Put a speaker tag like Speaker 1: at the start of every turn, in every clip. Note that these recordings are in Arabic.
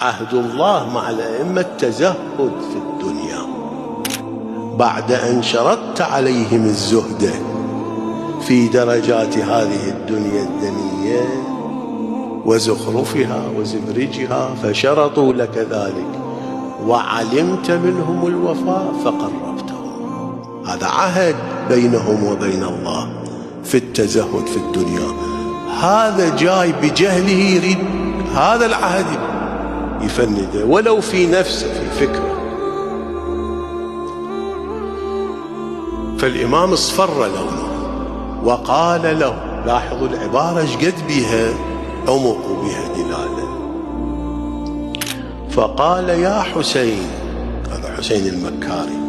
Speaker 1: عهد الله مع الأئمة التزهد في الدنيا بعد أن شرطت عليهم الزهد في درجات هذه الدنيا الدنية وزخرفها وزبرجها، فشرطوا لك ذلك وعلمت منهم الوفاء فقربتهم. هذا عهد بينهم وبين الله في التزهد في الدنيا. هذا جاي بجهله يريد هذا العهد يفنده ولو في نفسه في فكره. فالإمام اصفر لونه وقال له، لاحظوا العبارة شقد بها عمق بها دلالة، فقال يا حسين، هذا حسين المكاري،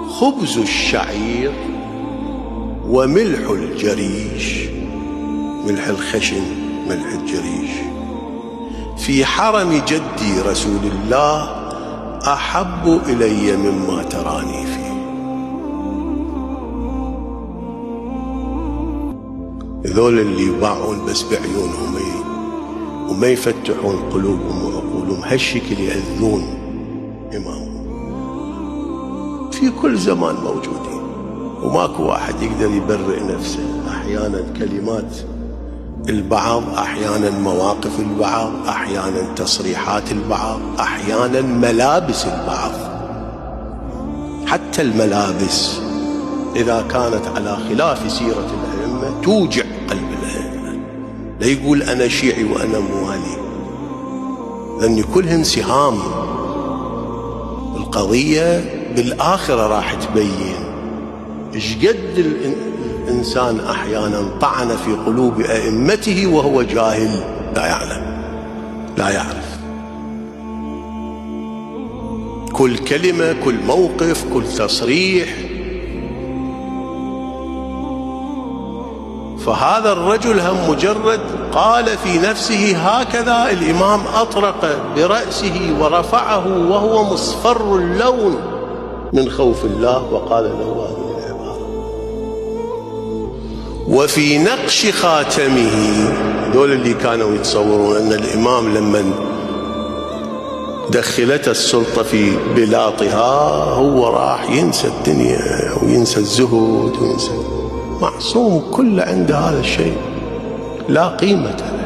Speaker 1: خبز الشعير وملح الجريش، ملح الخشن ملح الجريش، في حرم جدي رسول الله أحب إلي مما تراني فيه. ذول اللي يباعون بس بعيونهم وما يفتحون قلوبهم وعقولهم، هالشكل يأذون إمامهم. في كل زمان موجودين وماكو واحد يقدر يبرئ نفسه. أحيانا كلمات البعض، أحيانا مواقف البعض، أحيانا تصريحات البعض، أحيانا ملابس البعض. حتى الملابس إذا كانت على خلاف سيرة الأئمة توجع قلب الأئمة. لا يقول أنا شيعي وأنا موالي، لأن كلهن سهام. القضية بالآخرة راح تبين إيش قد الإنسان أحيانا طعن في قلوب أئمته وهو جاهل لا يعلم لا يعرف. كل كلمة، كل موقف، كل تصريح. فهذا الرجل هم مجرد قال في نفسه هكذا، الإمام أطرق برأسه ورفعه وهو مصفر اللون من خوف الله وقال له هذه العبارة. وفي نقش خاتمه، دول اللي كانوا يتصورون أن الإمام لما دخلت السلطة في بلاطها هو راح ينسى الدنيا وينسى الزهد وينسى، معصوم كله عند هذا الشيء لا قيمة له.